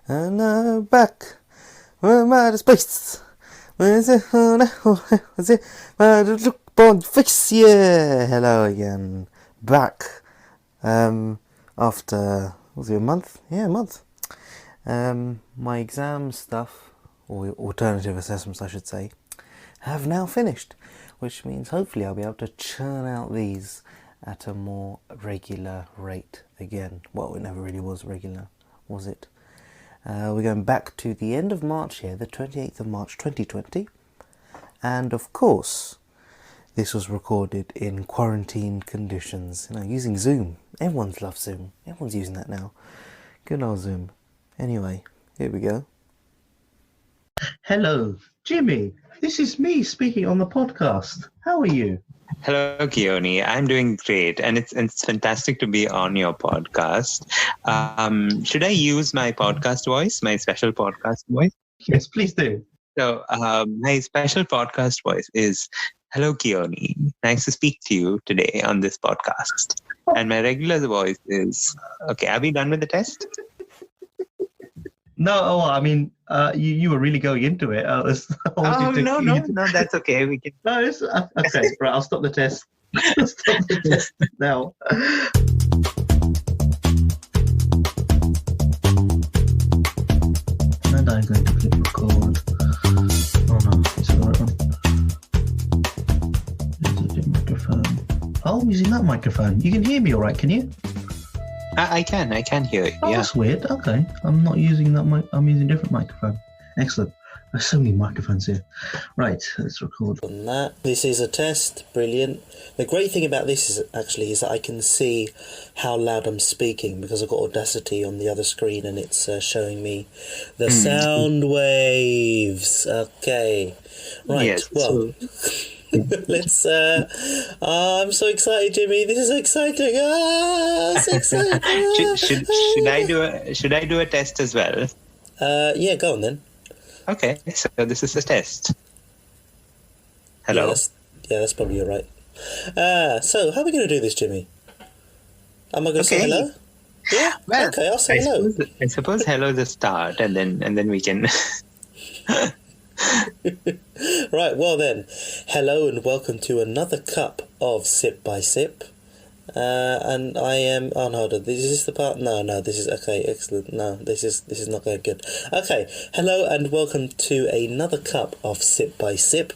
And back from outer space. Was it? Was it? Look upon face. Yeah. Hello again. Back. After was it a month? Yeah, a month. My exam stuff, or alternative assessments, I should say, have now finished, which means hopefully I'll be able to churn out these at a more regular rate again. Well, it never really was regular, was it? We're going back to the end of March here, the 28th of March 2020. And of course, this was recorded in quarantine conditions, using Zoom. Everyone's loved Zoom. Everyone's using that now. Good old Zoom. Anyway, here we go. Hello, Jimmy. This is me speaking on the podcast. How are you? Hello, Keoni. I'm doing great, and it's fantastic to be on your podcast. Should I use my podcast voice, my special podcast voice? Yes, please do. So, my special podcast voice is, "Hello, Keoni. Nice to speak to you today on this podcast." And my regular voice is, "Okay, are we done with the test?" No, I mean, you were really going into it. No, that's okay. We can. No, it's, okay, right. I'll stop the test. Stop the test now. And I'm going to click record. Oh no, it's the right one. There's a microphone. Oh, I'm using that microphone. You can hear me all right, can you? I can hear you. Oh, yeah. That's weird. Okay, I'm not using that mic. I'm using a different microphone. Excellent. There's so many microphones here. Right, let's record. On that, this is a test. Brilliant. The great thing about this is that I can see how loud I'm speaking because I've got Audacity on the other screen and it's showing me the sound waves. Okay. Right. Yes, well. Let's I'm so excited, Jimmy. This is exciting. So exciting. Should I do a test as well? Yeah, go on then. Okay, so this is a test. Hello. Yeah, that's probably right. So how are we going to do this, Jimmy? Am I going to say hello? Yeah. Well, okay, I'll say hello. I suppose hello is the start, and then we can. Right, well then, hello and welcome to another cup of Sip by Sip. And I am on hold on. Is this the part? No, this is okay, excellent. No, this is not going good. Okay, hello and welcome to another cup of Sip by Sip.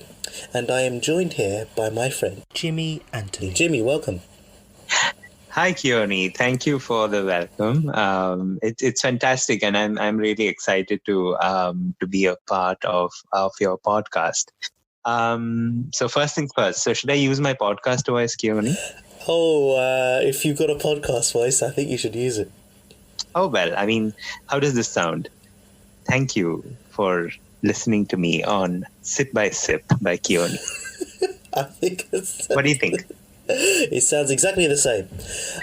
And I am joined here by my friend Jimmy Anthony. Jimmy, welcome. Hi, Keoni. Thank you for the welcome. It's fantastic, and I'm really excited to be a part of your podcast. So first things first. So should I use my podcast voice, Keoni? Oh, if you've got a podcast voice, I think you should use it. Oh well, I mean, how does this sound? Thank you for listening to me on Sip by Sip by Keoni. I think it's... What do you think? It sounds exactly the same.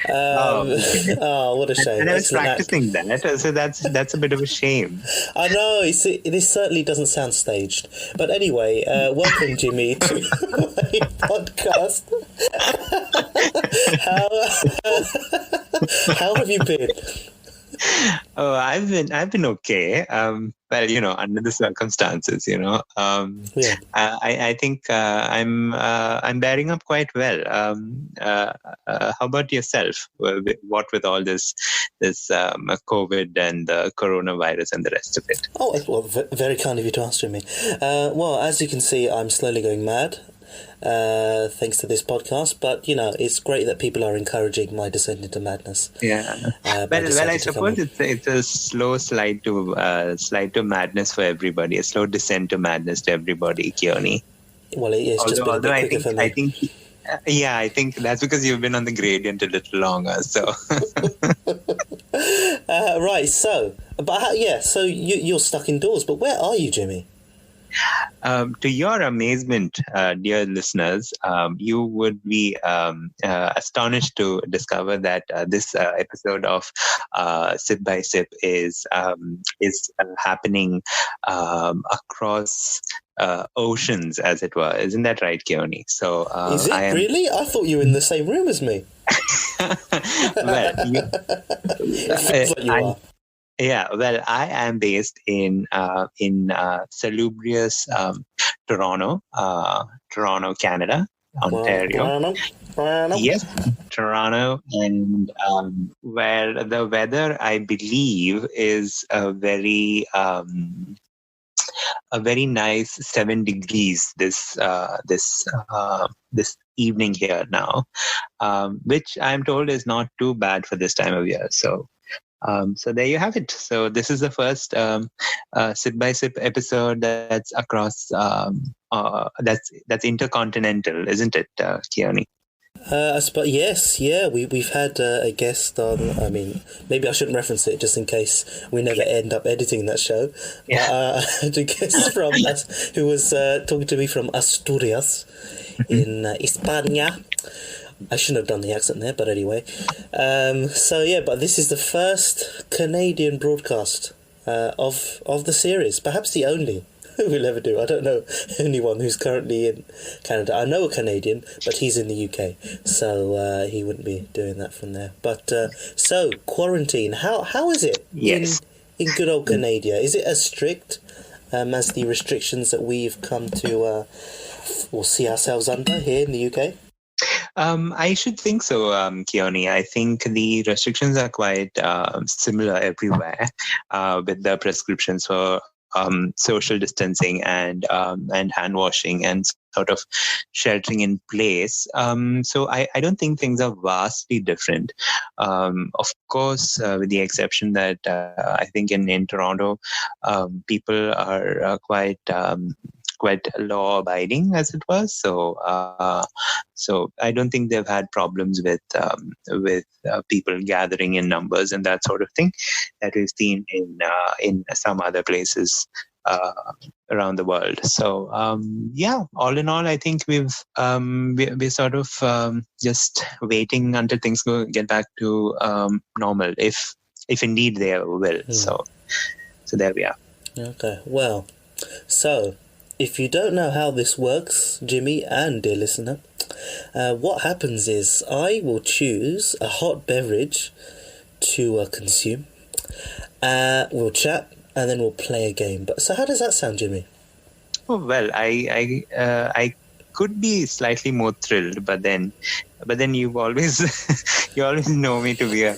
Oh, what a shame. And I was practicing that, so that's a bit of a shame. I know, this certainly doesn't sound staged. But anyway, welcome, Jimmy, to my podcast. How have you been? Oh, I've been okay. Well, under the circumstances, yeah. I think I'm bearing up quite well. How about yourself? What with all this COVID and the coronavirus and the rest of it? Oh, well, very kind of you to answer me. Well, as you can see, I'm slowly going mad. Thanks to this podcast, but it's great that people are encouraging my descent into madness. Yeah, well, I suppose it's a slow slide to madness for everybody, a slow descent to madness to everybody, Keoni. Well, it's just been a bit quicker for me. I think that's because you've been on the gradient a little longer. So, right. So, so you're stuck indoors. But where are you, Jimmy? To your amazement, dear listeners, you would be astonished to discover that this episode of Sip by Sip is happening across oceans, as it were. Isn't that right, Keoni? So, is it really? I thought you were in the same room as me. Well, It feels like you are. Yeah, well, I am based in salubrious Toronto, Canada, Ontario. Yes, Toronto, and where the weather, I believe, is a very nice 7 degrees this evening here now, which I'm told is not too bad for this time of year. So there you have it. So this is the first sip by sip episode that's across that's intercontinental, isn't it, Keoni? But yes, yeah, we've had a guest on. I mean, maybe I shouldn't reference it just in case we never end up editing that show. Yeah. But I had a guest from us who was talking to me from Asturias in España. I shouldn't have done the accent there, but anyway. So yeah, but this is the first Canadian broadcast of the series, perhaps the only we'll ever do. I don't know anyone who's currently in Canada. I know a Canadian, but he's in the UK, so he wouldn't be doing that from there. But so quarantine, how is it? Yes. In good old Canada, is it as strict as the restrictions that we've come to or see ourselves under here in the UK? I should think so, Keoni. I think the restrictions are quite similar everywhere, with the prescriptions for social distancing and hand washing and sort of sheltering in place. So I don't think things are vastly different. Of course, with the exception that I think in Toronto, people are quite law abiding, as it was. So I don't think they've had problems with people gathering in numbers and that sort of thing that we've seen in some other places around the world. So yeah, all in all, I think we're sort of just waiting until things get back to normal, if indeed they will. So there we are. Okay, well, so if you don't know how this works, Jimmy and dear listener, what happens is I will choose a hot beverage to consume. We'll chat and then we'll play a game. But so how does that sound, Jimmy? Oh, well, I could be slightly more thrilled, but then you always know me to be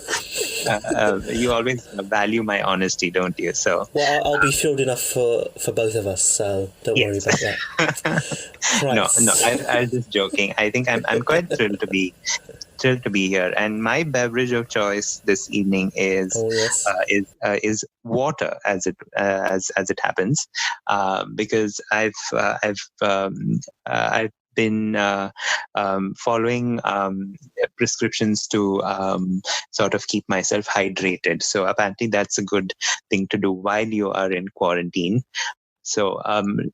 you always value my honesty, don't you? So well, I'll be thrilled enough for both of us, so don't worry about that. Right. No, I was just joking. I think I'm quite thrilled to be here, and my beverage of choice this evening is is water, as it happens, because I've been following prescriptions to sort of keep myself hydrated. So apparently that's a good thing to do while you are in quarantine. So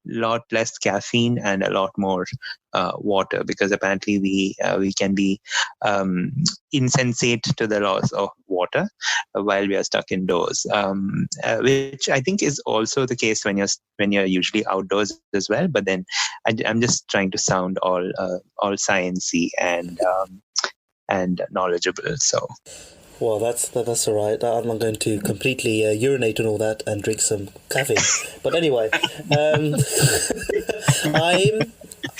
lot less caffeine and a lot more water, because apparently we can be insensate to the laws of water while we are stuck indoors, which I think is also the case when you're usually outdoors as well. But then I'm just trying to sound all sciencey and knowledgeable. So. Well, that's all right. I'm not going to completely urinate and all that and drink some caffeine. But anyway,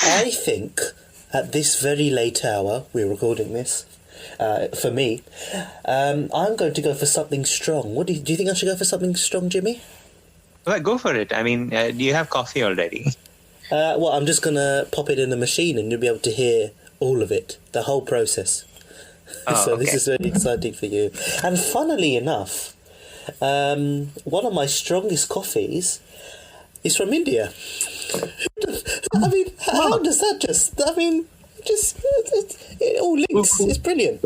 I think at this very late hour, we're recording this, for me, I'm going to go for something strong. What do you think I should go for something strong, Jimmy? Well, go for it. I mean, do you have coffee already? Well, I'm just going to pop it in the machine and you'll be able to hear all of it, the whole process. So okay. This is very exciting for you. And funnily enough, one of my strongest coffees is from India. I mean, how does that it all links. It's brilliant.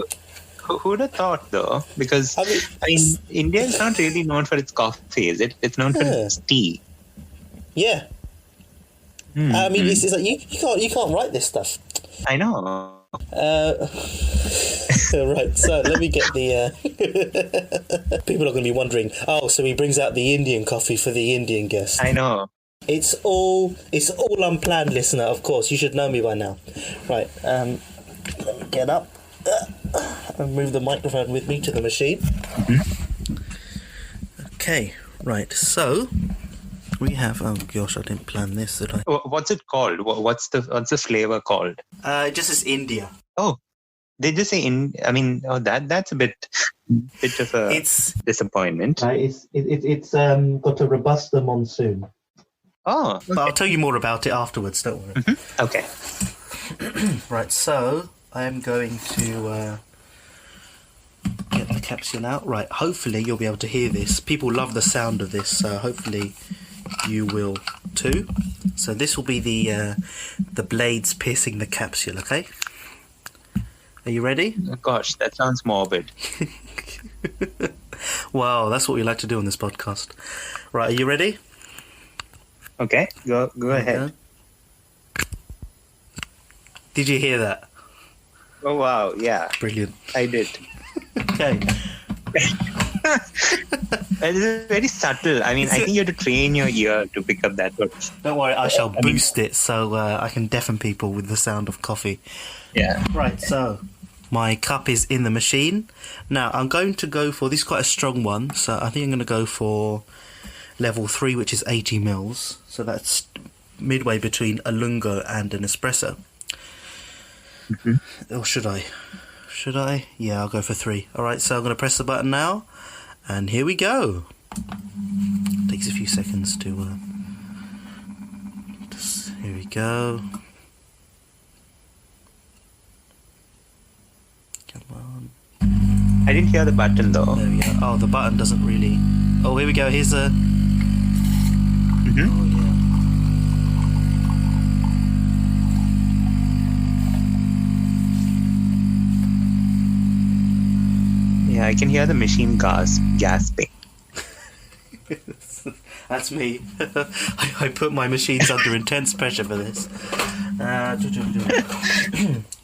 Who would have thought, though? Because I mean, India is not really known for its coffee, is it? It's known for its tea. Yeah. I mean, it's like you can't write this stuff. I know. Right, so let me get the people are going to be wondering, so he brings out the Indian coffee for the Indian guest. I know. It's all unplanned, listener, of course. You should know me by now. Right, let me get up and move the microphone with me to the machine. Okay, right. So we have. Oh gosh, I didn't plan this, did I? What's it called? What's the flavor called? It just says India. Oh, they just say that's a bit of a It's disappointment. It's got a Robusta monsoon. Oh, okay. But I'll tell you more about it afterwards. Don't worry. Mm-hmm. Okay. Right. So I am going to get the capsule out. Right. Hopefully you'll be able to hear this. People love the sound of this, so hopefully you will too. So this will be the blades piercing the capsule. Okay. Are you ready? Oh, gosh, that sounds morbid. Wow, that's what we like to do on this podcast. Right, are you ready? Okay, go ahead. Did you hear that? Oh wow, yeah, Brilliant. I did. Okay. It is very subtle. I think you have to train your ear to pick up that word. Don't worry, I shall boost it so I can deafen people with the sound of coffee. Yeah. Right, so my cup is in the machine. Now, I'm going to go for, this is quite a strong one, so I think I'm going to go for level 3, which is 80 mils. So that's midway between a lungo and an espresso. Mm-hmm. Or should I? Should I? Yeah, I'll go for 3. Alright, so I'm going to press the button now, and here we go. Takes a few seconds to... here we go. Come on. I didn't hear the button though. There we go. Oh, the button doesn't really... Oh, here we go. Here's a... Mm-hmm. Oh, yeah. Yeah, I can hear the machine gasping. That's me. I put my machines under intense pressure for this.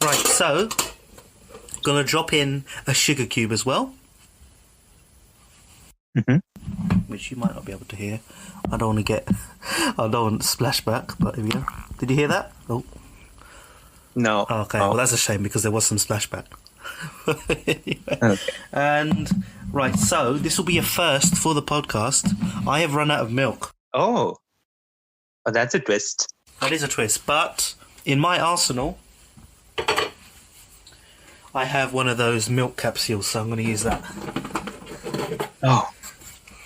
Right, so... Gonna drop in a sugar cube as well, which you might not be able to hear. I don't want to splash back, but here we go. Did you hear that? Oh, no. oh, okay. Oh. Well, that's a shame because there was some splashback. Anyway. Okay. And right, so this will be a first for the podcast. I have run out of milk. Oh, that's a twist. That is a twist, but in my arsenal, I have one of those milk capsules, so I'm going to use that. Oh,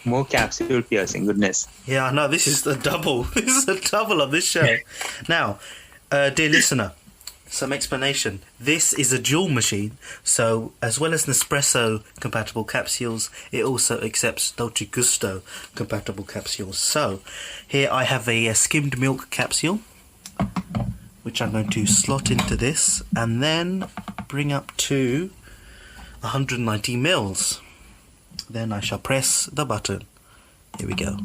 more capsule piercing, goodness. Yeah, I know, this is the double. This is a double on this show. Now, dear listener, some explanation. This is a dual machine, so as well as Nespresso compatible capsules, it also accepts Dolce Gusto compatible capsules. So, here I have a skimmed milk capsule, which I'm going to slot into this, and then bring up to 190 mils. Then I shall press the button. Here we go.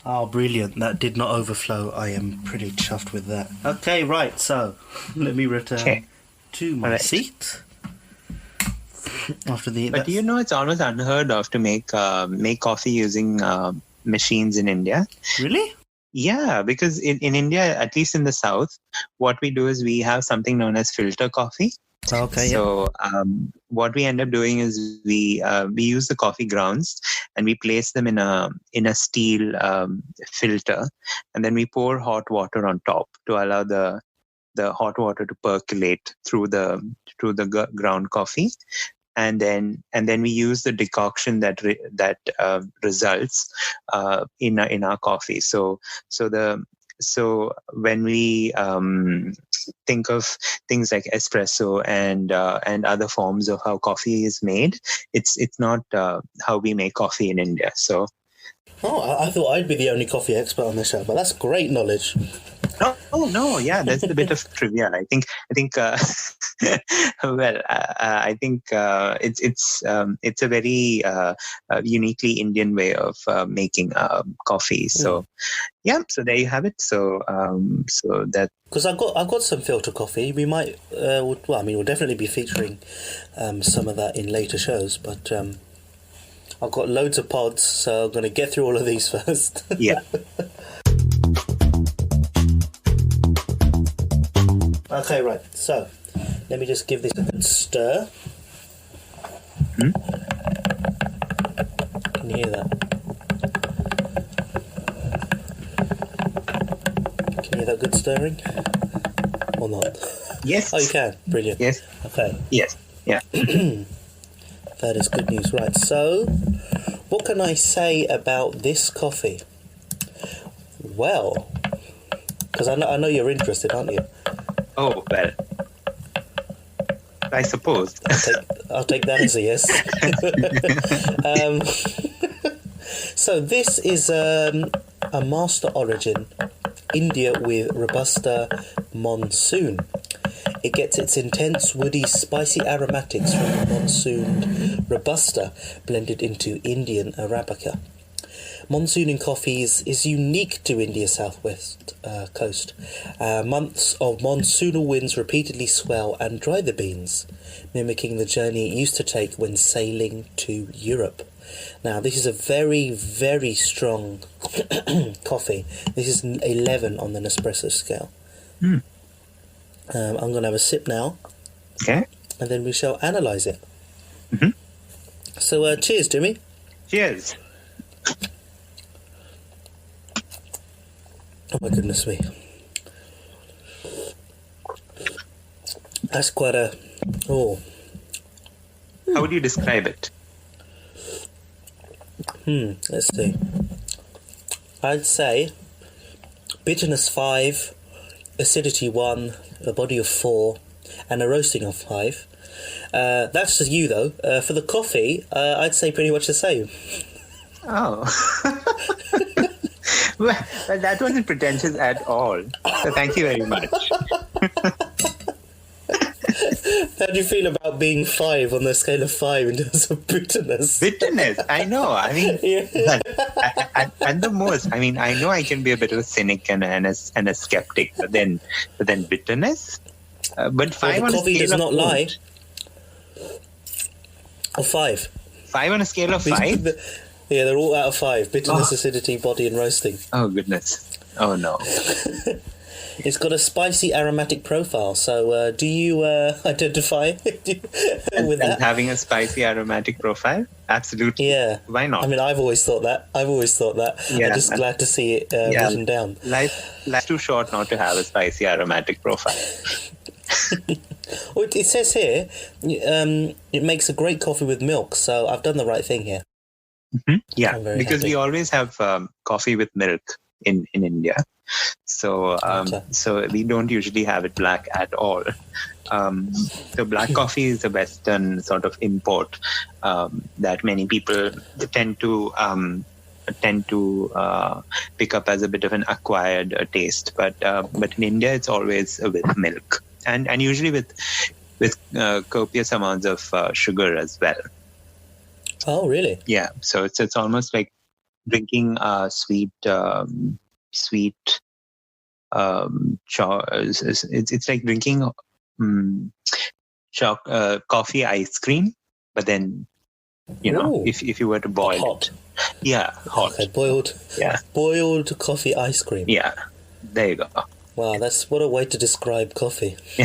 Oh, brilliant. That did not overflow. I am pretty chuffed with that. Okay, right, so let me return to my seat. After the... But do you know it's almost unheard of to make coffee using machines in India? Really? Yeah, because in India, at least in the south, what we do is we have something known as filter coffee. Okay. So what we end up doing is we use the coffee grounds and we place them in a steel filter, and then we pour hot water on top to allow the hot water to percolate through the ground coffee, and then we use the decoction that results in our coffee. So when we think of things like espresso and other forms of how coffee is made, it's not how we make coffee in India. So, I thought I'd be the only coffee expert on this show, but that's great knowledge. No, yeah, that's a bit of trivia. I think, I think it's a very uniquely Indian way of making coffee. So, yeah, so there you have it. So that Because I've got some filter coffee. We might, we'll definitely be featuring some of that in later shows. But I've got loads of pods, so I'm going to get through all of these first. Yeah. Okay, right. So let me just give this a good stir. Can you hear that? Can you hear that good stirring? Or not? Yes. Oh, you can. Brilliant. Yes. Okay. Yes. Yeah. That is good news. Right. So, what can I say about this coffee? Well, because I know you're interested, aren't you? Oh, well, I suppose. I'll take that as a yes. So this is a master origin, India with Robusta Monsoon. It gets its intense, woody, spicy aromatics from the monsooned Robusta blended into Indian Arabica. Monsoon in coffees is unique to India's southwest coast. Months of monsoonal winds repeatedly swell and dry the beans, mimicking the journey it used to take when sailing to Europe. Now, this is a very, very strong coffee. This is 11 on the Nespresso scale. I'm going to have a sip now. Okay. And then we shall analyse it. Mm-hmm. So, cheers, Jimmy. Cheers. Oh my goodness me. That's quite a... Oh. How would you describe it? Let's see. I'd say bitterness 5, acidity 1, a body of 4, and a roasting of 5. That's just you, though. For the coffee, I'd say pretty much the same. Oh. Well, that wasn't pretentious at all. So thank you very much. How do you feel about being 5 on the scale of 5 in terms of bitterness? Bitterness, I know. I mean, at the most, I mean, I know I can be a bit of a cynic and a skeptic, but then bitterness. But 5 on a coffee scale does of not lie. Or 5. 5 on a scale of 5. Yeah, they're all out of 5. Bitterness, acidity, body, and roasting. Oh goodness! Oh no! It's got a spicy aromatic profile. So, do you identify with that? Having a spicy aromatic profile? Absolutely. Yeah. Why not? I mean, I've always thought that. Yeah. I'm just glad to see it written down. Life's too short not to have a spicy aromatic profile. Well, it says here, it makes a great coffee with milk. So I've done the right thing here. Mm-hmm. Yeah, because happy. we always have coffee with milk in India. So so we don't usually have it black at all. So black coffee is a Western sort of import that many people tend to pick up as a bit of an acquired taste. But in India, it's always with milk and usually with copious amounts of sugar as well. Oh, really? Yeah. So it's almost like drinking sweet. It's like drinking coffee ice cream, but then if you were to boil hot. Hot. Okay, boiled coffee ice cream. Yeah, there you go. Wow, that's what a way to describe coffee. Yeah.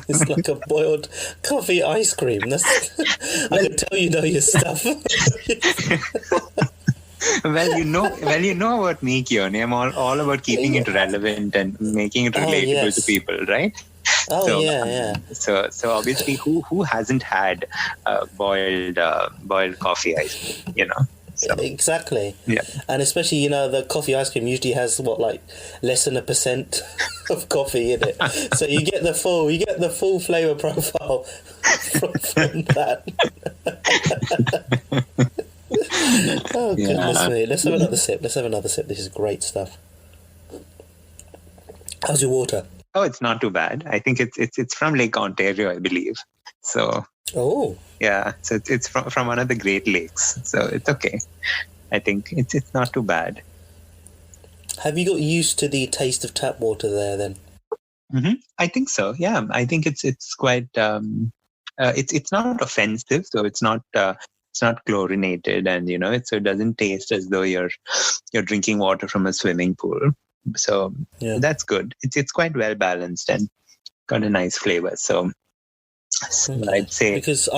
It's like a boiled coffee ice cream. I can tell you know your stuff. Well, you know about me, Keoni. I'm all about keeping it relevant and making it relatable to people, right? Oh, so, yeah. So obviously, who hasn't had boiled coffee ice cream? You know. So. Exactly. Yeah. And especially, the coffee ice cream usually has less than 1% of coffee in it. So you get the full flavor profile from that. Oh goodness me. Let's have another sip. This is great stuff. How's your water? Oh, it's not too bad. I think it's from Lake Ontario, I believe. So Oh, yeah, so it's from one of the Great Lakes. So it's okay. I think it's not too bad. have you got used to the taste of tap water there then? I think so. Yeah, I think it's quite. It's not offensive, so it's not chlorinated, and so it doesn't taste as though you're drinking water from a swimming pool. So Yeah. that's good. It's quite well balanced and got a nice flavor. So Okay. I'd say Because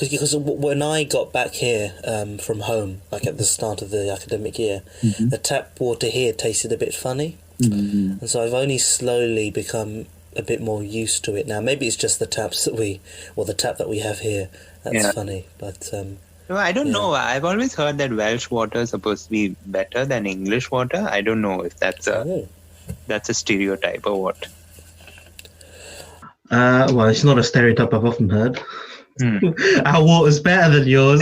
because when I got back here from home, like at the start of the academic year, the tap water here tasted a bit funny. And so I've only slowly become a bit more used to it now. Maybe it's just the tap that we have here that's funny. But no, I don't know. I've always heard that Welsh water is supposed to be better than English water. I don't know if that's a stereotype or what. Well, it's not a stereotype I've often heard. Our water's better than yours,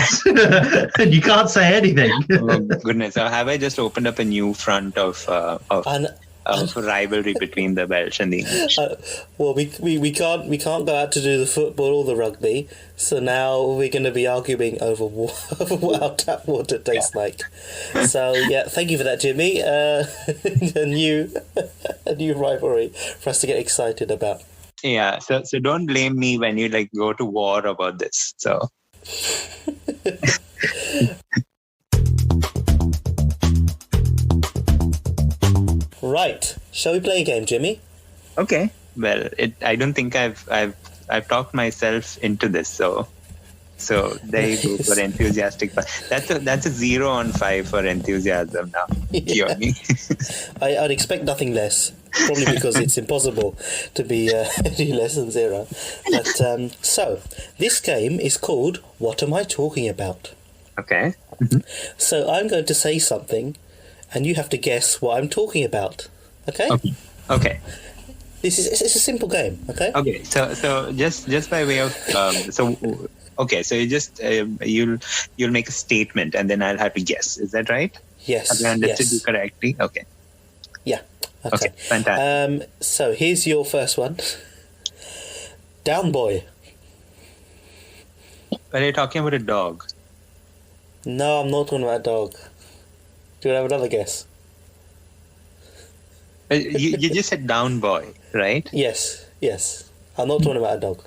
and you can't say anything. Oh goodness! Have I just opened up a new front of rivalry between the Welsh and the English? Well, we can't go out to do the football or the rugby, so now we're going to be arguing over what our tap water tastes like. So yeah, thank you for that, Jimmy. A new rivalry for us to get excited about. Yeah, so don't blame me when you go to war about this. So Right, shall we play a game, Jimmy? okay, well, I don't think I've talked myself into this. So there you go for enthusiastic. That's a 0 on 5 for enthusiasm now. Keoni. I'd expect nothing less, probably because it's impossible to be any less than 0. But so this game is called "What Am I Talking About?" Okay. So I'm going to say something, and you have to guess what I'm talking about. Okay? Okay. It's a simple game. Okay? Okay. So just by way of okay. So you just you'll make a statement, and then I'll have to guess. Is that right? Yes. Have I understood you Yes. correctly? Okay. Yeah. Okay. Fantastic. So here's your first one. Down boy. Are you talking about a dog? No, I'm not talking about a dog. Do you have another guess? You just said down boy, right? Yes. I'm not talking about a dog.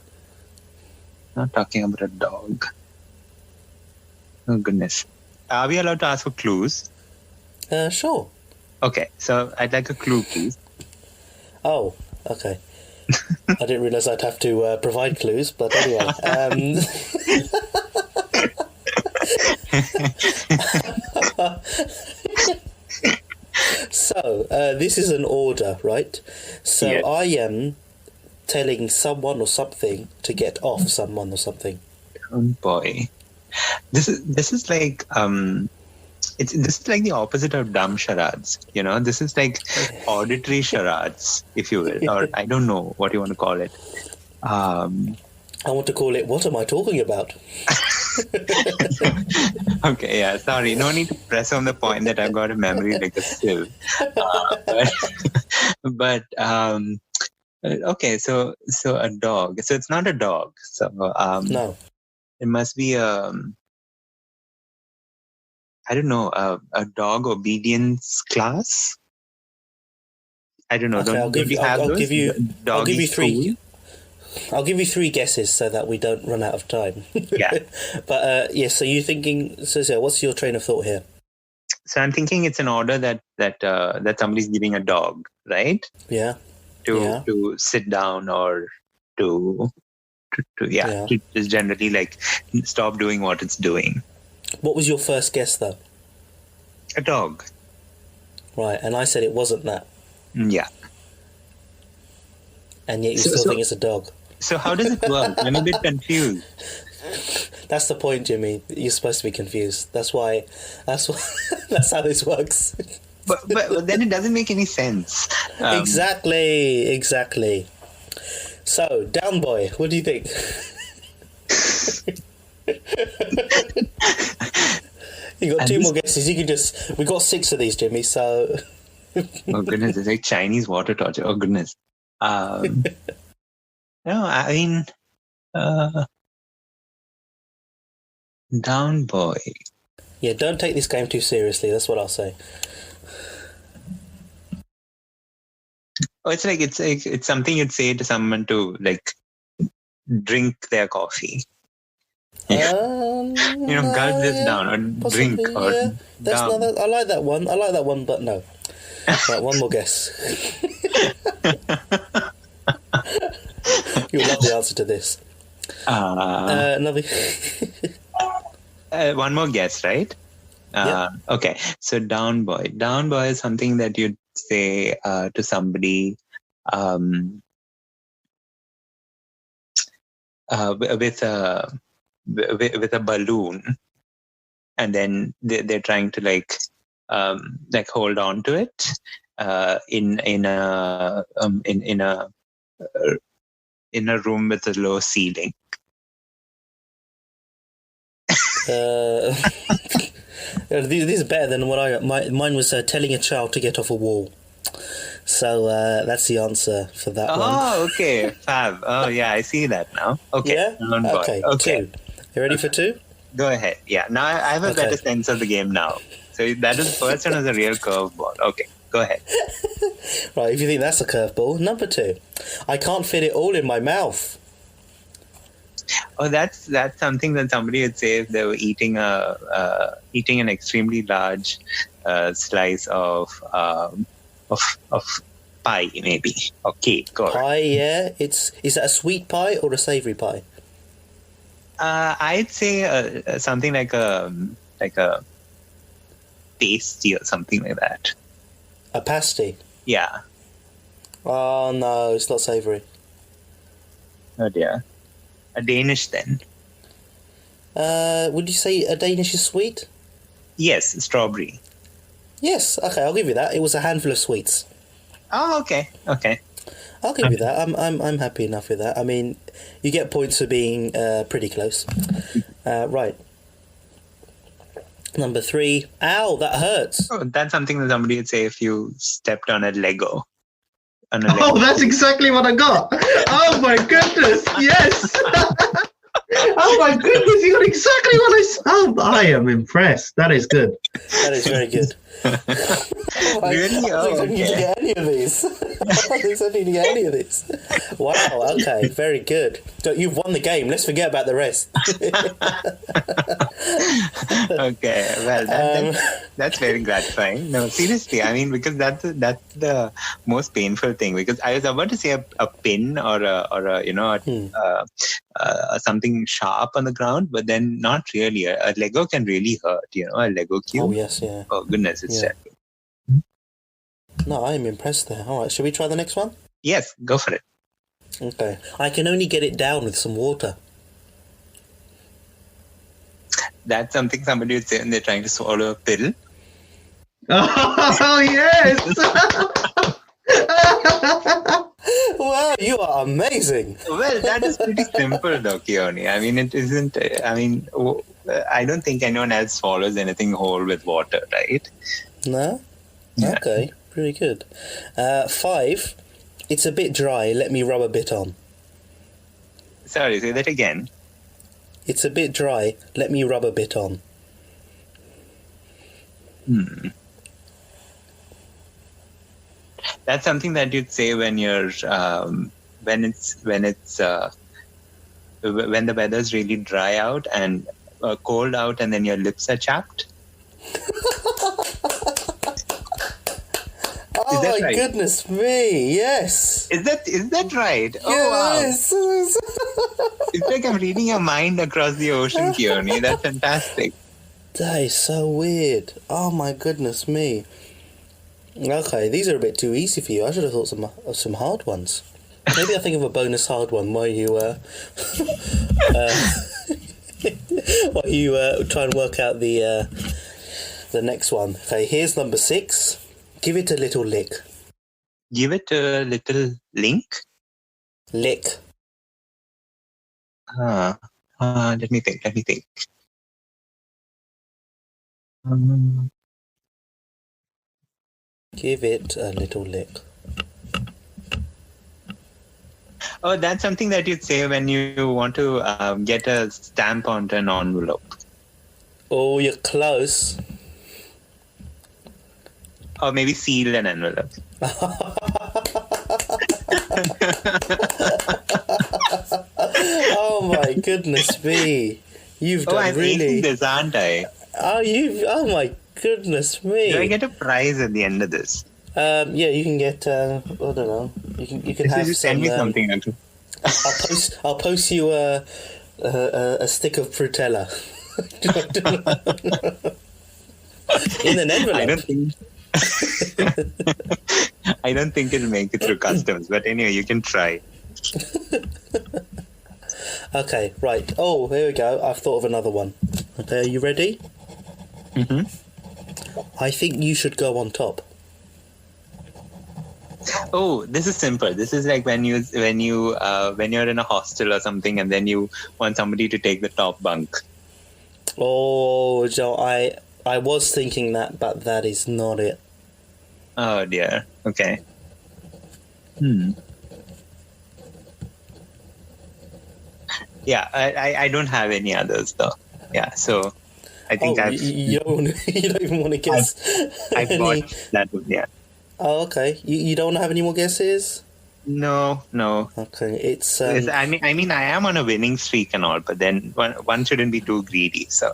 Not talking about a dog. Oh goodness. Are we allowed to ask for clues? Sure. Okay, so I'd like a clue, please. Oh, okay. I didn't realise I'd have to provide clues, but anyway. So, this is an order, right? So Yes. I am telling someone or something to get off someone or something. Oh boy, this is like this is like the opposite of dumb charades. This is like auditory charades, if you will, or I don't know what you want to call it. I want to call it "What Am I Talking About?" Okay, yeah, sorry, no need to press on the point that I've got a memory like a sieve. But okay, so a dog. So it's not a dog. So No. it must be I don't know, a dog obedience class. I don't know. Okay, I'll give you 3. I'll give you 3 guesses so that we don't run out of time. Yeah. But yes, so you're thinking. So what's your train of thought here? So I'm thinking it's an order that somebody's giving a dog, right? Yeah. To sit down or to just generally stop doing what it's doing. What was your first guess though? A dog. Right, and I said it wasn't that, Yeah. and yet you still think it's a dog. So how does it work? I'm a bit confused. That's the point, Jimmy. You're supposed to be confused. That's why. That's how this works. But then it doesn't make any sense. Exactly. So, down boy, what do you think? You got 2 more guesses. You can we got 6 of these, Jimmy. So Oh goodness, it's like Chinese water torture. Oh goodness. No, I mean, down boy. Yeah, don't take this game too seriously. That's what I'll say. Oh, it's like it's something you'd say to someone to like drink their coffee. Gulp this down or drink possibly, or yeah. That's down. I like that one. I like that one, but no. Right, one more guess. You'll love the answer to this. Another. One more guess, right? Yep. Okay, so down boy. Down boy is something that you'd say to somebody with a balloon, and then they're trying to like hold on to it in a room with a low ceiling. These are better than what I got. Mine was telling a child to get off a wall. So that's the answer for that one. Oh, okay, fab. Oh, yeah, I see that now. Okay, yeah. Okay. 2. You ready for 2? Go ahead. Yeah. Now I have a better sense of the game now. So that is the first one was a real curveball. Okay, go ahead. Right. If you think that's a curveball, number 2. I can't fit it all in my mouth. Oh, that's something that somebody would say if they were eating an extremely large slice of pie, maybe, or cake. Or pie, yeah. Is that a sweet pie or a savoury pie? I'd say something like a pasty or something like that. A pasty. Yeah. Oh no, it's not savoury. Oh dear. A Danish then. Would you say a Danish is sweet? Yes, strawberry. Yes. Okay, I'll give you that. It was a handful of sweets. Oh, okay. I'll give you that. I'm happy enough with that. I mean, you get points for being pretty close. Right. Number 3. Ow, that hurts. Oh, that's something that somebody would say if you stepped on a Lego. Oh, that's exactly what I got. Oh my goodness, yes. Oh my goodness, you got exactly what I said. Oh, I am impressed. That is good. That is very good. Really? I didn't need to get any of these. I didn't need to get any of these. Wow, okay, very good. So you've won the game. Let's forget about the rest. Okay, well, that's very gratifying. No, seriously, I mean, because that's the most painful thing. Because I was about to say a pin or something sharp on the ground, but then not really. A Lego can really hurt. A Lego cube. Oh yes, yeah. Oh goodness, it's terrible. No, I am impressed there. All right, should we try the next one? Yes, go for it. Okay, I can only get it down with some water. That's something somebody would say when they're trying to swallow a pill. Oh, yes. Wow, you are amazing. Well, that is pretty simple, though, Keoni. I mean, it isn't. I mean, I don't think anyone else swallows anything whole with water, right? No? Yeah. Okay, pretty good. 5. It's a bit dry. Let me rub a bit on. Sorry, say that again. It's a bit dry. Let me rub a bit on. That's something that you'd say when you're when the weather's really dry out and cold out, and then your lips are chapped. Oh my right? goodness me! Yes. Is that right? Oh Yes. wow! It's like I'm reading your mind across the ocean, Keoni. That's fantastic. That is so weird. Oh my goodness me. Okay, these are a bit too easy for you. I should have thought of some hard ones. Maybe I'll think of a bonus hard one while you try and work out the next one. Okay, here's number 6. Give it a little lick. Give it a little link. Lick. Let me think. Give it a little lick. Oh, that's something that you'd say when you want to get a stamp onto an envelope. Oh, you're close. Or maybe seal an envelope. Oh my goodness me! You've done I'm really. acing this, aren't I? Oh my goodness me! Do I get a prize at the end of this? Yeah, you can get. I don't know. You can have Just some. send me something. Actually. I'll post you a stick of Frutella. In an envelope. I don't think it'll make it through customs, but anyway, you can try. Okay, right. Oh, here we go. I've thought of another one. Okay, are you ready? Mm-hmm. I think you should go on top. Oh, this is simple. This is like when you're in a hostel or something, and then you want somebody to take the top bunk. Oh, Joe, I was thinking that, but that is not it. Oh dear. Okay. Yeah, I don't have any others though. Yeah, so I think you don't even want to guess. I've got that one. Yeah. Oh, okay. You don't have any more guesses? No. Okay, it's. I mean, I am on a winning streak and all, but then one shouldn't be too greedy. So.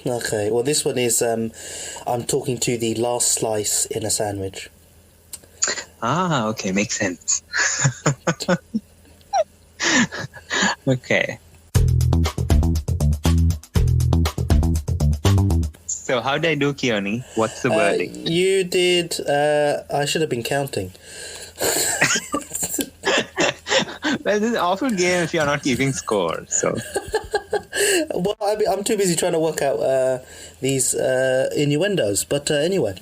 Okay. Well, this one is. I'm talking to the last slice in a sandwich. Ah, okay, makes sense. Okay. So how did I do, Keoni? What's the verdict? You did. I should have been counting. Well, this is an awful game if you're not keeping score. So. Well, I'm too busy trying to work out these innuendos. But anyway.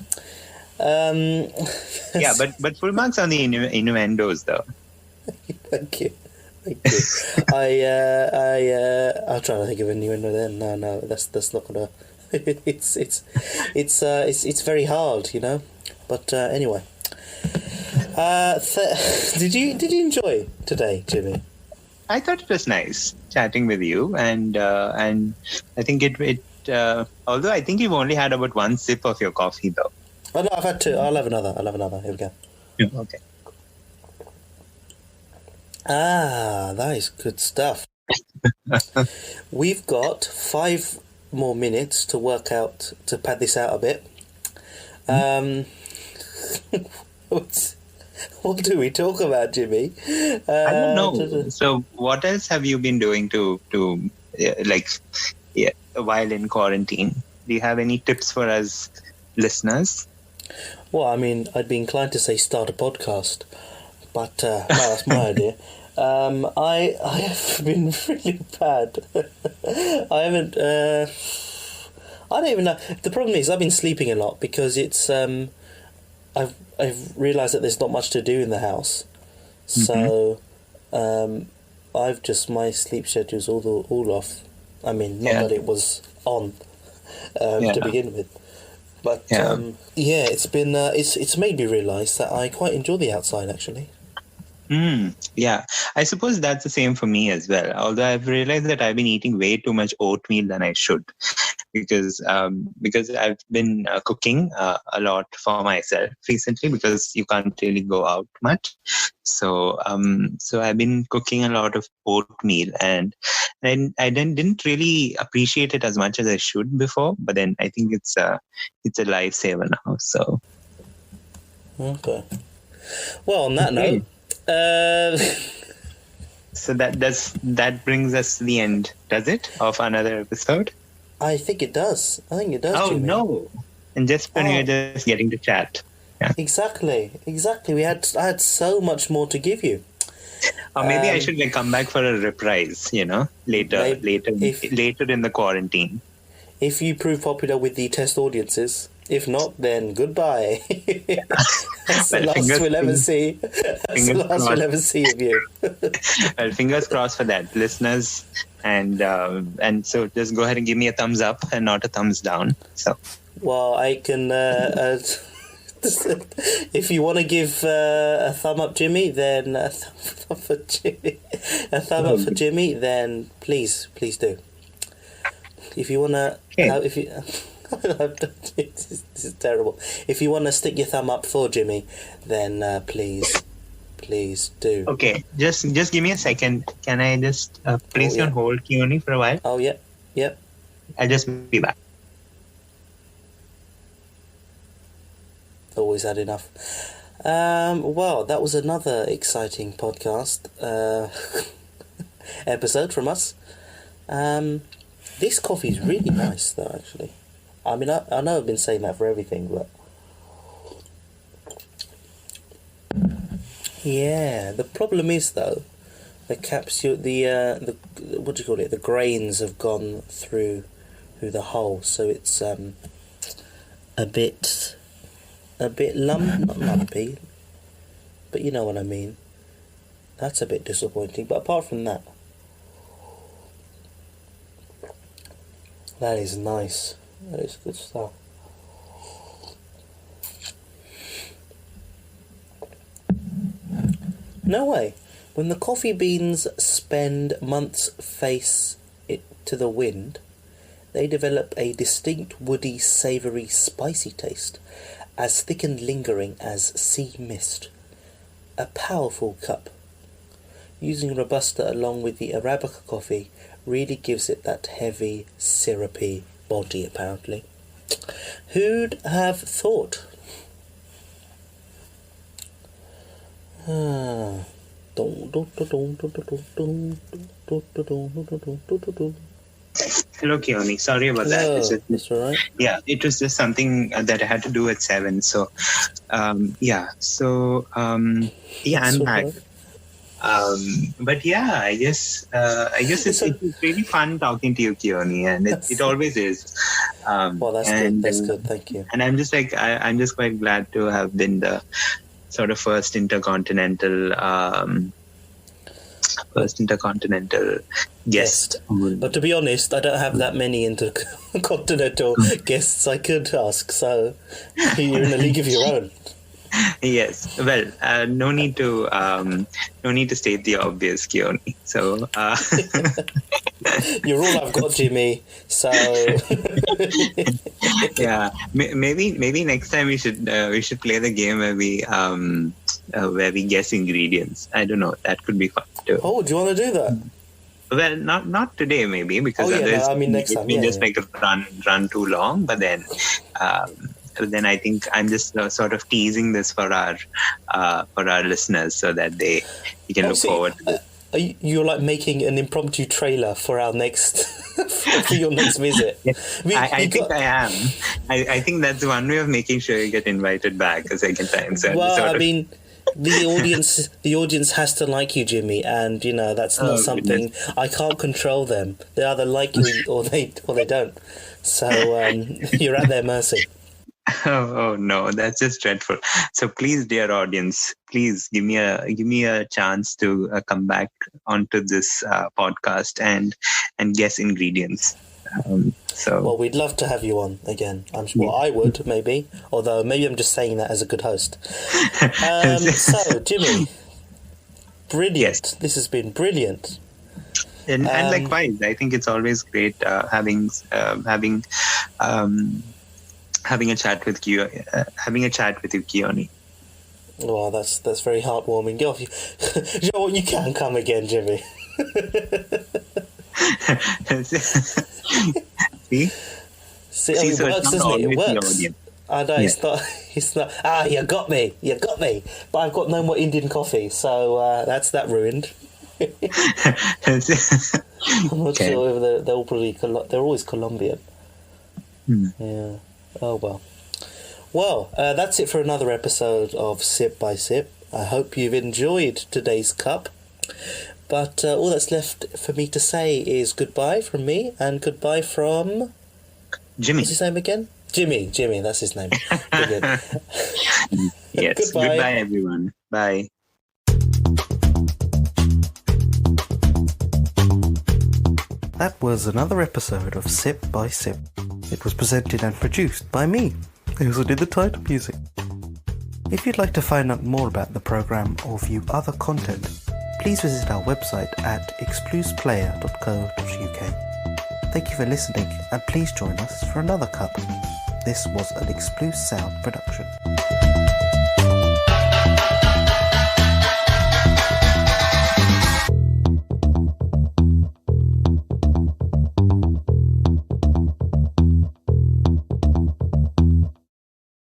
Yeah, but full marks on the innuendos, though. Thank you. I'll try to think of a innuendo then. No, that's not gonna. It's very hard, you know. But anyway, did you enjoy today, Jimmy? I thought it was nice chatting with you, and I think it. Although I think you've only had about one sip of your coffee, though. Oh no, I've had two. I'll have another. Here we go. Yeah, okay. Ah, that is good stuff. We've got 5 more minutes to pad this out a bit. What do we talk about, Jimmy? I don't know. So, what else have you been doing to while in quarantine? Do you have any tips for us listeners? Well, I mean, I'd be inclined to say start a podcast, but no, that's my idea. I have been really bad. I haven't. I don't even know. The problem is I've been sleeping a lot because it's. I've realised that there's not much to do in the house, so I've just my sleep schedule's all off. I mean, not that it was on to begin with. But it's been it's made me realise that I quite enjoy the outside actually. Yeah, I suppose that's the same for me as well. Although I've realized that I've been eating way too much oatmeal than I should, because I've been cooking a lot for myself recently because you can't really go out much. So I've been cooking a lot of oatmeal, and I didn't really appreciate it as much as I should before. But then I think it's a lifesaver now. So okay. Well, on that note. So that brings us to the end, does it, of another episode? I think it does. Oh, Jimmy. No! And just when we're just getting to chat. Yeah. Exactly. I had so much more to give you. Or maybe I should come back for a reprise, later in the quarantine. If you prove popular with the test audiences. If not, then goodbye. That's the last we'll ever see. That's the last we'll ever see of you. Well, fingers crossed for that, listeners. And so just go ahead and give me a thumbs up and not a thumbs down. So. Well, I can If you want to give a thumb up, Jimmy, then a thumb up for Jimmy. A thumb up for Jimmy, then please do. If you want to, if you, this is terrible. If you want to stick your thumb up for Jimmy, then please do. Okay, just give me a second. Can I just place you on hold, Keoni, for a while? Oh, yep. I'll just be back. Always had enough. Well, that was another exciting podcast episode from us. This coffee is really nice, though, actually. I mean, I know I've been saying that for everything, but... Yeah, the problem is, though, the capsule, the what do you call it? The grains have gone through the hole, so it's a bit not lumpy, but you know what I mean. That's a bit disappointing, but apart from that, that is nice. That is good stuff. No way. When the coffee beans spend months face it to the wind, they develop a distinct woody, savoury, spicy taste, as thick and lingering as sea mist. A powerful cup. Using Robusta along with the Arabica coffee really gives it that heavy, syrupy body, apparently. Who'd have thought? Hello, Keoni. Sorry about that. That's all right. Yeah, it was just something that I had to do at 7. So, I'm back. But yeah, I guess it's really fun talking to you, Keoni, and it always is. Well, that's good. That's good. Thank you. And I'm just I'm just quite glad to have been the sort of first intercontinental guest. But to be honest, I don't have that many intercontinental guests I could ask, so you're in a league of your own. Yes. Well, no need to state the obvious, Keoni. So you're all I've got, Jimmy. So yeah, maybe next time we should play the game where we guess ingredients. I don't know. That could be fun too. Oh, do you want to do that? Well, not today, maybe, because next time. Run too long. But then I think I'm just sort of teasing this for our listeners so that you can look forward to it. You're like making an impromptu trailer for our next for your next visit. I think I am. I think that's one way of making sure you get invited back a second time. So well, I mean, the audience has to like you, Jimmy, and that's not something I can't control them. They either like you or they don't. So you're at their mercy. Oh no, that's just dreadful. So please, dear audience, please give me a chance to come back onto this podcast and guess ingredients. Well, we'd love to have you on again. I'm sure I would, maybe. Although maybe I'm just saying that as a good host. So, Jimmy, brilliant. Yes. This has been brilliant. And likewise, I think it's always great having a chat with you, Keoni. Well, that's very heartwarming. You know what? You can come again, Jimmy. See, it works, doesn't it? It works. I know, yeah. It's not. You got me. But I've got no more Indian coffee, so that's that ruined. I'm not sure if they're always Colombian. Yeah. Oh well. Well, that's it for another episode of Sip by Sip. I hope you've enjoyed today's cup. But all that's left for me to say is goodbye from me and goodbye from... Jimmy. What's his name again? Jimmy, that's his name. Yes, goodbye everyone. Bye. That was another episode of Sip by Sip. It was presented and produced by me, who also did the title music. If you'd like to find out more about the programme or view other content, please visit our website at expluceplayer.co.uk. Thank you for listening, and please join us for another cup. This was an Expluce Sound production.